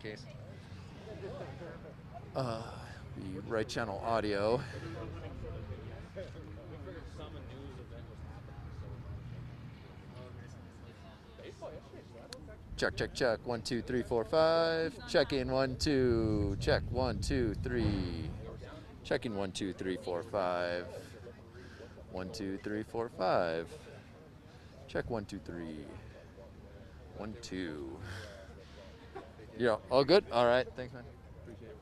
case. The right channel audio. Check, check, check. 1, 2, 3, 4, 5. Check in 1, 2. Check 1, 2, 3. Check in 1, 2, 3, 4, 5. 1, 2, 3, 4, 5. Check 1, 2, 3. 1, 2. Yeah, all good? All right. Thanks, man. Appreciate it.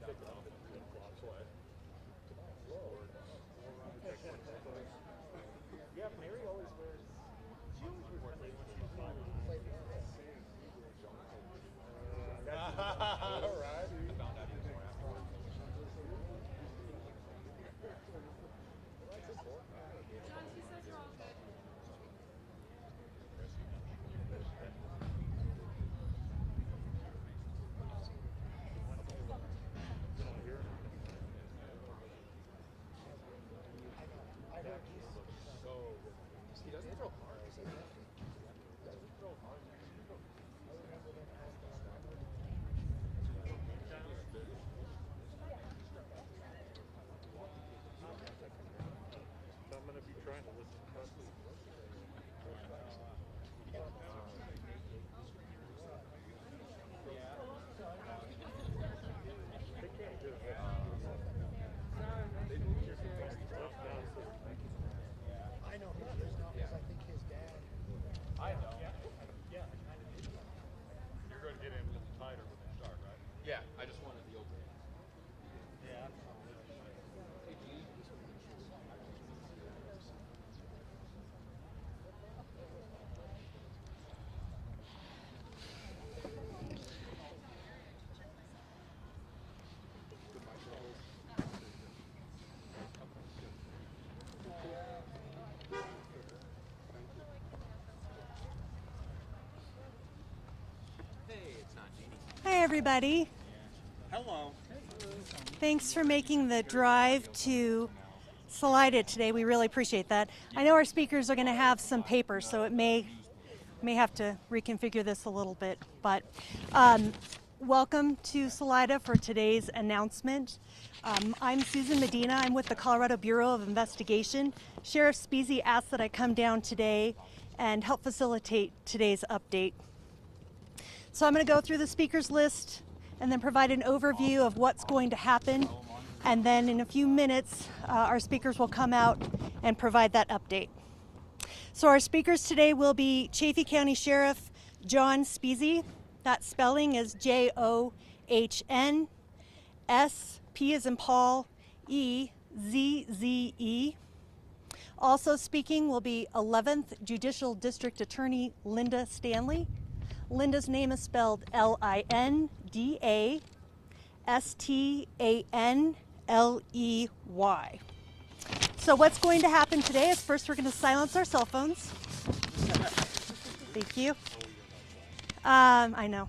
Yeah, I just wanted the opening. Yeah. Hi, everybody. Hello. Thanks for making the drive to Salida today. We really appreciate that. I know our speakers are going to have some papers, so it may have to reconfigure this a little bit. But welcome to Salida for today's announcement. I'm Susan Medina. I'm with the Colorado Bureau of Investigation. Sheriff Speasy asked that I come down today and help facilitate today's update. So I'm going to go through the speakers list and then provide an overview of what's going to happen. And then in a few minutes, our speakers will come out and provide that update. So our speakers today will be Chaffee County Sheriff John Speasy. That spelling is John, S, P as in Paul, E, Z, Z, E. Also speaking will be 11th Judicial District Attorney Linda Stanley. Linda's name is spelled Lindastanley. So what's going to happen today is first we're going to silence our cell phones. Thank you. I know.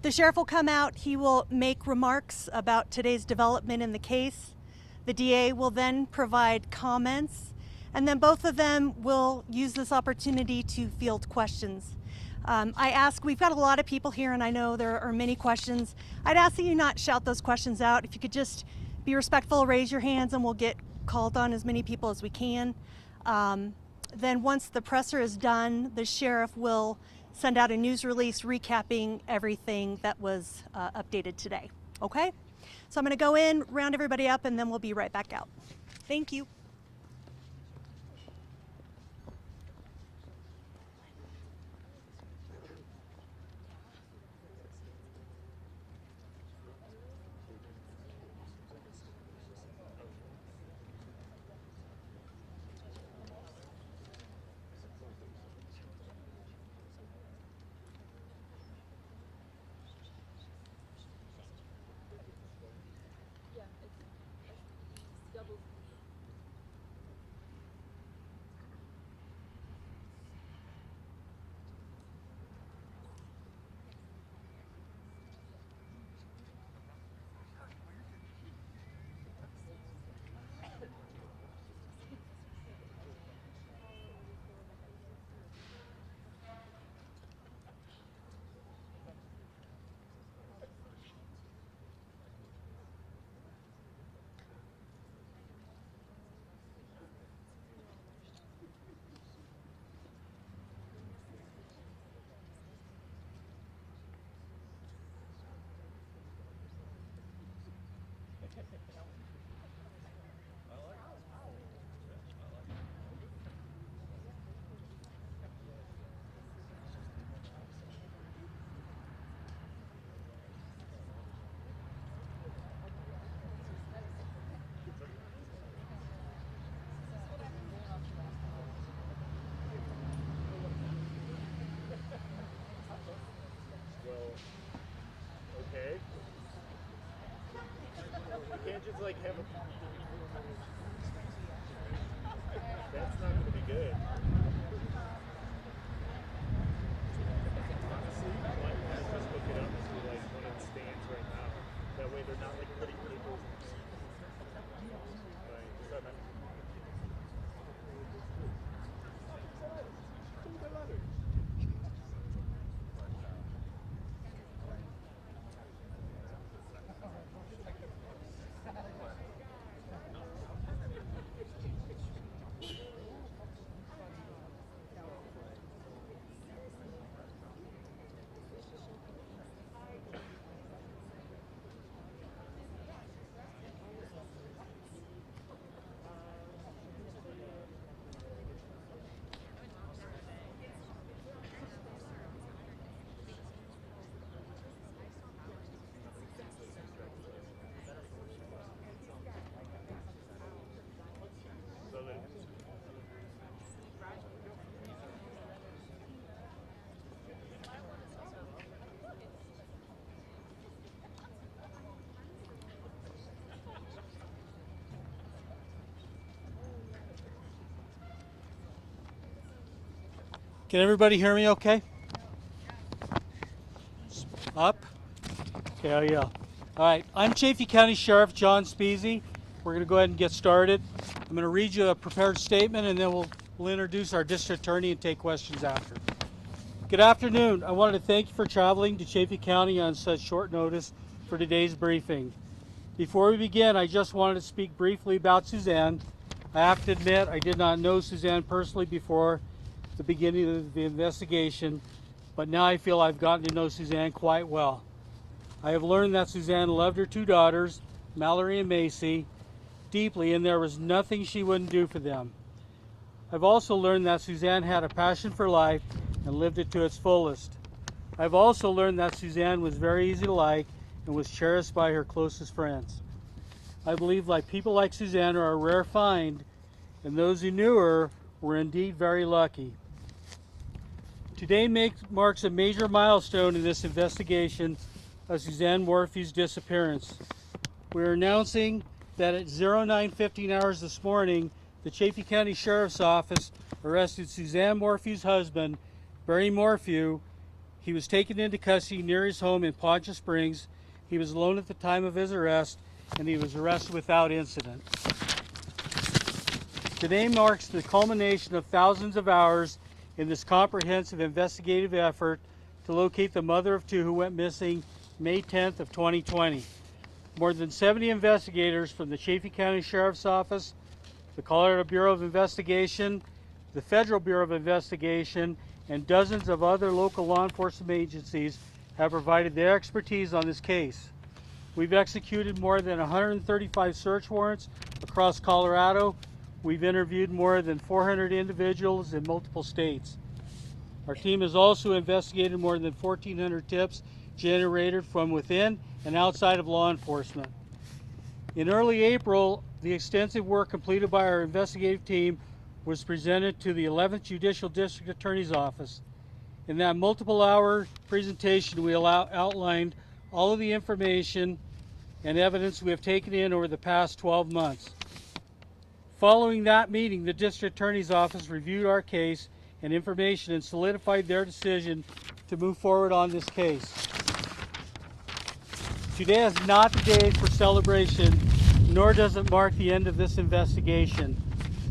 The sheriff will come out. He will make remarks about today's development in the case. The DA will then provide comments, and then both of them will use this opportunity to field questions. We've got a lot of people here and I know there are many questions. I'd ask that you not shout those questions out. If you could just be respectful, raise your hands and we'll get called on as many people as we can. Then once the presser is done, the sheriff will send out a news release recapping everything that was updated today. Okay? So I'm going to go in, round everybody up, and then we'll be right back out. Thank you. Okay. You can't just like have a. That's not going to be good. Honestly, why don't I just look it up and see like when it stands right now? That way they're not like putting papers. Right. Is that not? Can everybody hear me okay? Up? Okay, I'll yell. All right, I'm Chaffee County Sheriff John Speasy. We're going to go ahead and get started. I'm going to read you a prepared statement and then we'll introduce our district attorney and take questions after. Good afternoon. I wanted to thank you for traveling to Chaffee County on such short notice for today's briefing. Before we begin, I just wanted to speak briefly about Suzanne. I have to admit I did not know Suzanne personally before the beginning of the investigation, but now I feel I've gotten to know Suzanne quite well. I have learned that Suzanne loved her two daughters, Mallory and Macy, deeply, and there was nothing she wouldn't do for them. I've also learned that Suzanne had a passion for life and lived it to its fullest. I've also learned that Suzanne was very easy to like and was cherished by her closest friends. I believe people like Suzanne are a rare find, and those who knew her were indeed very lucky. Today marks a major milestone in this investigation of Suzanne Morphew's disappearance. We're announcing that at 09:15 hours this morning, the Chaffee County Sheriff's Office arrested Suzanne Morphew's husband, Barry Morphew. He was taken into custody near his home in Poncha Springs. He was alone at the time of his arrest, and he was arrested without incident. Today marks the culmination of thousands of hours in this comprehensive investigative effort to locate the mother of two who went missing May 10th of 2020. More than 70 investigators from the Chaffee County Sheriff's Office, the Colorado Bureau of Investigation, the Federal Bureau of Investigation, and dozens of other local law enforcement agencies have provided their expertise on this case. We've executed more than 135 search warrants across Colorado. We've interviewed more than 400 individuals in multiple states. Our team has also investigated more than 1,400 tips generated from within and outside of law enforcement. In early April, the extensive work completed by our investigative team was presented to the 11th Judicial District Attorney's Office. In that multiple-hour presentation, we outlined all of the information and evidence we have taken in over the past 12 months. Following that meeting, the District Attorney's Office reviewed our case and information and solidified their decision to move forward on this case. Today is not the day for celebration, nor does it mark the end of this investigation.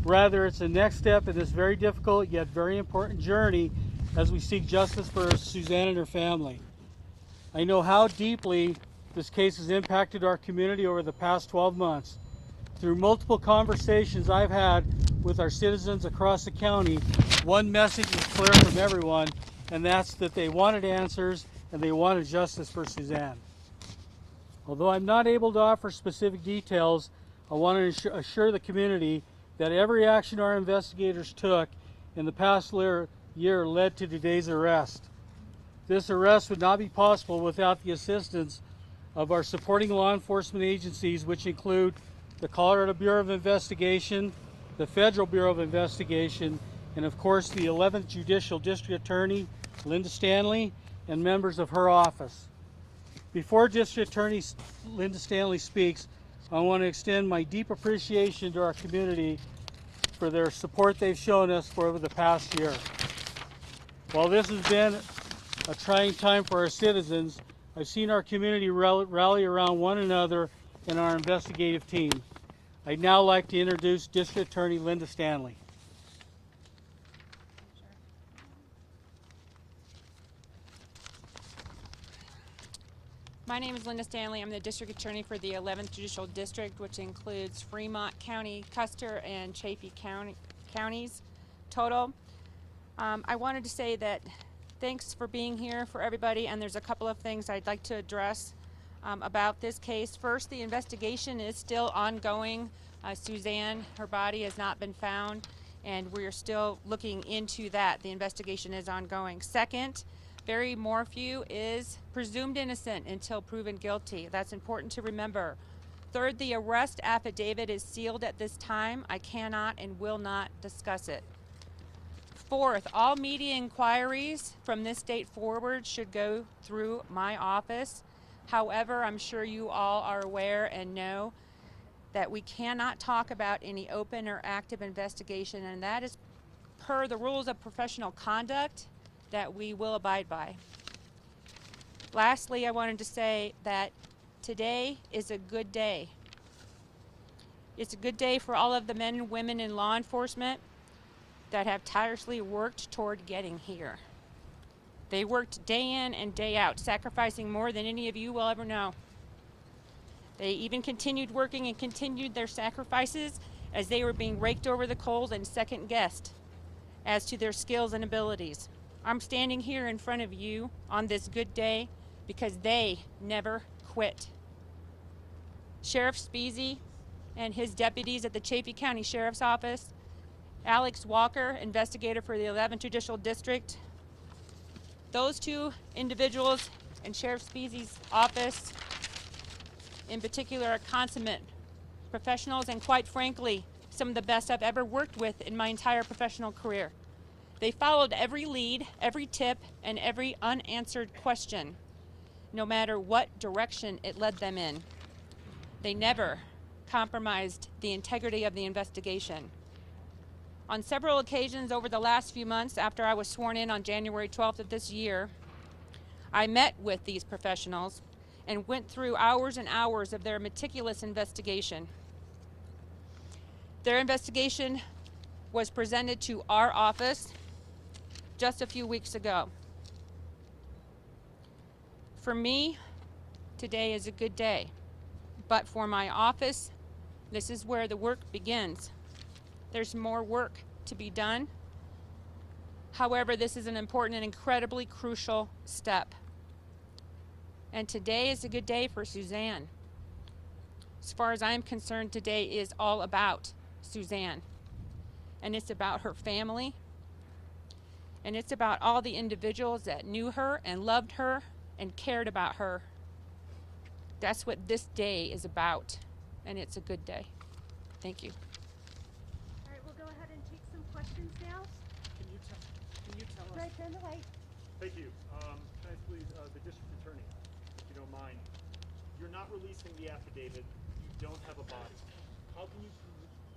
Rather, it's the next step in this very difficult yet very important journey as we seek justice for Suzanne and her family. I know how deeply this case has impacted our community over the past 12 months. Through multiple conversations I've had with our citizens across the county, one message was clear from everyone, and that's that they wanted answers and they wanted justice for Suzanne. Although I'm not able to offer specific details, I want to assure the community that every action our investigators took in the past year led to today's arrest. This arrest would not be possible without the assistance of our supporting law enforcement agencies, which include the Colorado Bureau of Investigation, the Federal Bureau of Investigation, and of course the 11th Judicial District Attorney, Linda Stanley, and members of her office. Before District Attorney Linda Stanley speaks, I want to extend my deep appreciation to our community for their support they've shown us for over the past year. While this has been a trying time for our citizens, I've seen our community rally around one another and our investigative team. I'd now like to introduce District Attorney Linda Stanley. My name is Linda Stanley. I'm the District Attorney for the 11th Judicial District, which includes Fremont County, Custer, and Chaffee counties total. I wanted to say that thanks for being here for everybody, and there's a couple of things I'd like to address about this case. First, the investigation is still ongoing. Suzanne, her body has not been found, and we're still looking into that. The investigation is ongoing. Second, Suzanne Morphew is presumed innocent until proven guilty. That's important to remember. Third, the arrest affidavit is sealed at this time. I cannot and will not discuss it. Fourth, all media inquiries from this date forward should go through my office. However, I'm sure you all are aware and know that we cannot talk about any open or active investigation, and that is per the rules of professional conduct that we will abide by. Lastly, I wanted to say that today is a good day. It's a good day for all of the men and women in law enforcement that have tirelessly worked toward getting here. They worked day in and day out, sacrificing more than any of you will ever know. They even continued working and continued their sacrifices as they were being raked over the coals and second-guessed as to their skills and abilities. I'm standing here in front of you on this good day because they never quit. Sheriff Speasy and his deputies at the Chaffee County Sheriff's Office, Alex Walker, investigator for the 11th Judicial District, those two individuals in Sheriff Speasy's office in particular are consummate professionals and, quite frankly, some of the best I've ever worked with in my entire professional career. They followed every lead, every tip, and every unanswered question, no matter what direction it led them in. They never compromised the integrity of the investigation. On several occasions over the last few months after I was sworn in on January 12th of this year, I met with these professionals and went through hours and hours of their meticulous investigation. Their investigation was presented to our office just a few weeks ago. For me, today is a good day, but for my office, this is where the work begins. There's more work to be done. However, this is an important and incredibly crucial step. And today is a good day for Suzanne. As far as I'm concerned, today is all about Suzanne. And it's about her family. And it's about all the individuals that knew her and loved her and cared about her. That's what this day is about. And it's a good day. Thank you. All right, we'll go ahead and take some questions now. Can you tell us? Right, turn the light. Thank you. Can I please, the district attorney, if you don't mind, you're not releasing the affidavit. You don't have a body. How can you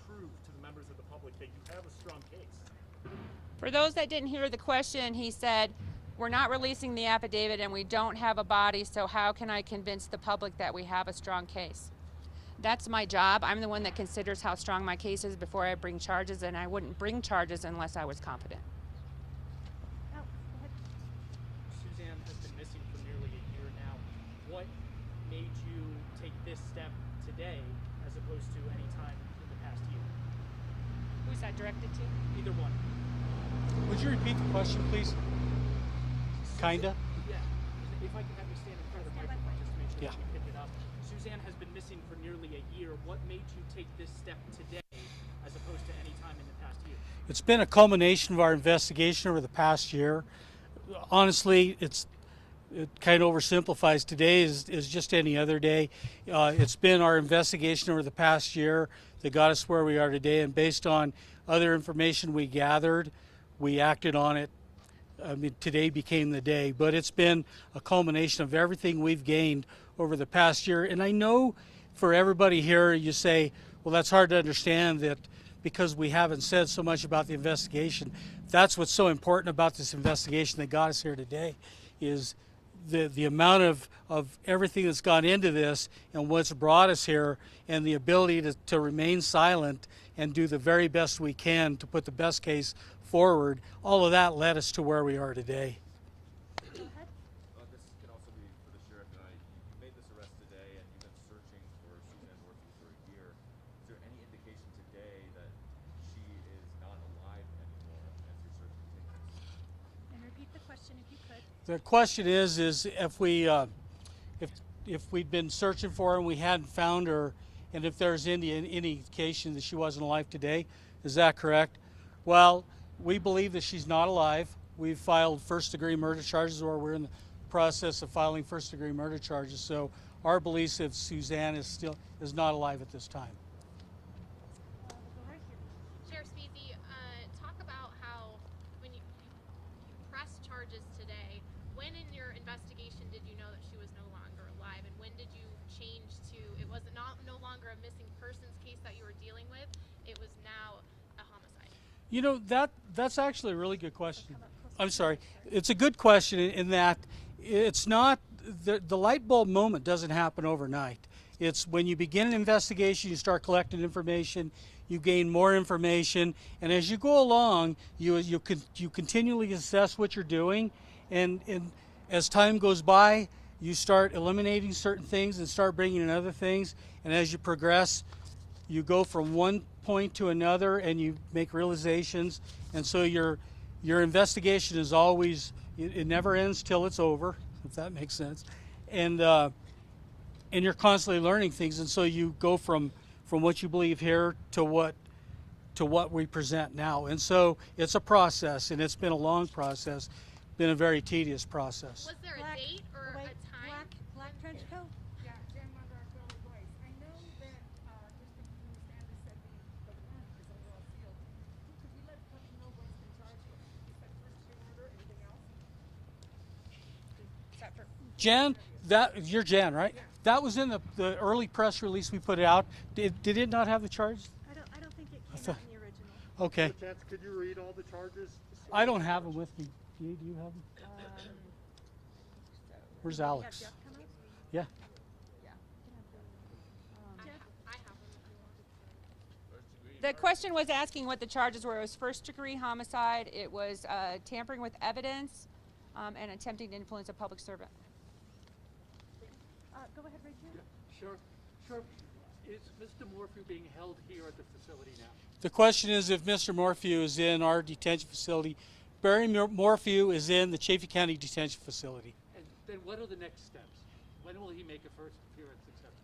prove to the members of the public that you have a strong case? For those that didn't hear the question, he said, we're not releasing the affidavit and we don't have a body, so how can I convince the public that we have a strong case? That's my job. I'm the one that considers how strong my case is before I bring charges, and I wouldn't bring charges unless I was confident. Oh, go ahead. Suzanne has been missing for nearly a year now. What made you take this step today as opposed to any time in the past year? Who's that directed to? Either one. Would you repeat the question, please? Kinda. Yeah. If I could have you stand in front of the microphone just to make sure Yeah. that we pick it up. Suzanne has been missing for nearly a year. What made you take this step today as opposed to any time in the past year? It's been a culmination of our investigation over the past year. Honestly, it kind of oversimplifies. Today is just any other day. It's been our investigation over the past year that got us where we are today, and based on other information we gathered, we acted on it. I mean, today became the day, but it's been a culmination of everything we've gained over the past year. And I know for everybody here, you say, well, that's hard to understand that because we haven't said so much about the investigation. That's what's so important about this investigation that got us here today, is the amount of everything that's gone into this and what's brought us here, and the ability to remain silent and do the very best we can to put the best case forward. All of that led us to where we are today. This can also be for the sheriff and I. You made this arrest today, and you've been searching for Suzanne Morphew for a year. Is there any indication today that she is not alive anymore as your search continues? And repeat the question if you could. The question is if we'd been searching for her and we hadn't found her, and if there's any indication that she wasn't alive today. Is that correct? Well, we believe that she's not alive. We've filed first-degree murder charges, or we're in the process of filing first-degree murder charges. So our belief is Suzanne is not alive at this time. Sheriff Speezy, talk about how when you pressed charges today, when in your investigation did you know that she was no longer alive, and when did you change to, it was no longer a missing persons case that you were dealing with, it was now a homicide? You know, that's actually a really good question. I'm sorry. It's a good question in that it's not, the light bulb moment doesn't happen overnight. It's when you begin an investigation, you start collecting information, you gain more information, and as you go along, you continually assess what you're doing, and as time goes by, you start eliminating certain things and start bringing in other things, and as you progress, you go from one point to another and you make realizations, and so your investigation is always, it never ends till it's over, if that makes sense, and you're constantly learning things, and so you go from what you believe here to what we present now, and so it's a process, and it's been a long process, been a very tedious process. Was there a date or a time? Black trench coat. Yeah, Jen Monroe Voice. I know that Mr. Sanders said the warrant is overall sealed. Could you let the public know what's been charged with? Is that first-degree murder? Anything else? Jen, you're Jen, right? Yeah. That was in the early press release we put out. Did it not have the charge? I don't think it came out in the original. Okay. Chance, could you read all the charges? I don't have them with me. Do you have them? Where's Alex? Jeff come out? Yeah. I have them if you want. The question was asking what the charges were. It was first-degree homicide. It was tampering with evidence and attempting to influence a public servant. Go ahead, Richard. Sure. Is Mr. Morphew being held here at the facility now? The question is if Mr. Morphew is in our detention facility. Barry Morphew is in the Chaffee County Detention Facility. And then what are the next steps? When will he make a first appearance acceptance?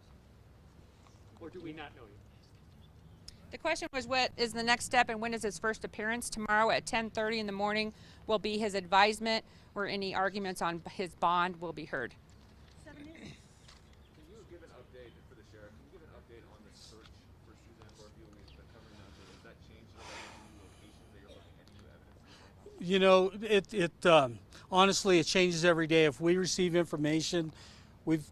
Or do we not know yet? The question was what is the next step and when is his first appearance? Tomorrow at 10:30 in the morning will be his advisement, where any arguments on his bond will be heard. 7 minutes. Can you give an update for the sheriff? Can you give an update on the search for Suzanne Morphew? We've been covering that. Has that changed at all? Any locations that you're looking at, any new evidence? You know, honestly, it changes every day. If we receive information, we've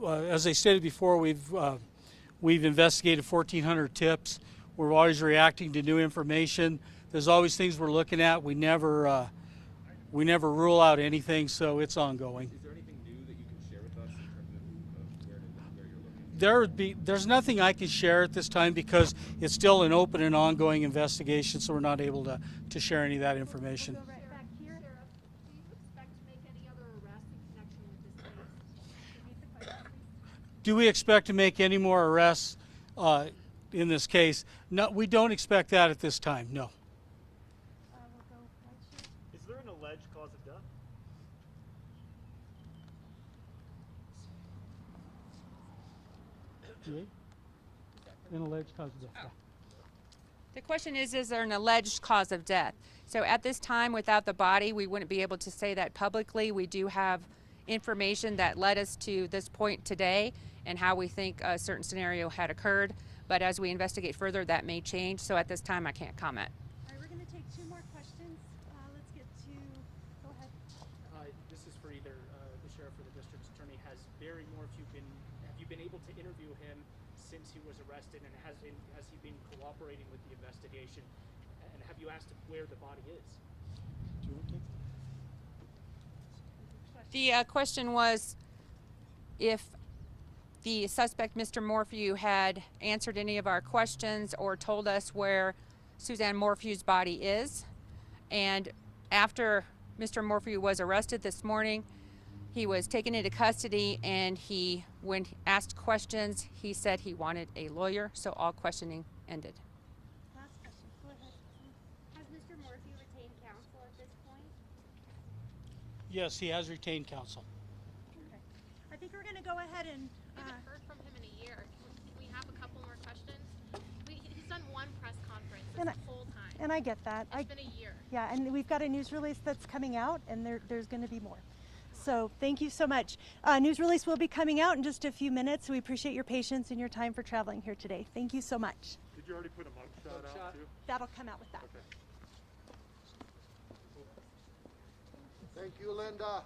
as I stated before, we've investigated 1,400 tips. We're always reacting to new information. There's always things we're looking at. We never rule out anything, so it's ongoing. Is there anything new that you can share with us in terms of where you're looking? There's nothing I can share at this time because it's still an open and ongoing investigation, so we're not able to share any of that information. Go right back here. Do you expect to make any other arrests in connection with this case? Repeat the question, please. Do we expect to make any more arrests in this case? No, we don't expect that at this time, no. We'll go right here. Is there an alleged cause of death? 68? An alleged cause of death. Yeah. The question is there an alleged cause of death? So at this time, without the body, we wouldn't be able to say that publicly. We do have information that led us to this point today and how we think a certain scenario had occurred. But as we investigate further, that may change. So at this time, I can't comment. All right, we're going to take 2 more questions. Let's get to, go ahead. This is for either the sheriff or the district attorney. Have you been able to interview him since he was arrested, and has he been cooperating with the investigation? And have you asked him where the body is? Do you want to take The question was if the suspect, Mr. Morphew, had answered any of our questions or told us where Suzanne Morphew's body is. And after Mr. Morphew was arrested this morning, he was taken into custody, and when asked questions, he said he wanted a lawyer, so all questioning ended. Last question. Go ahead. Has Mr. Morphew retained counsel at this point? Yes, he has retained counsel. Okay. I think we're going to go ahead and. We haven't heard from him in a year. Can we have a couple more questions? He's done one press conference this whole time. And I get that. It's been a year. Yeah, and we've got a news release that's coming out, and there's going to be more. So thank you so much. News release will be coming out in just a few minutes. We appreciate your patience and your time for traveling here today. Thank you so much. Did you already put a mugshot out too? That'll come out with that. Okay. Thank you, Linda.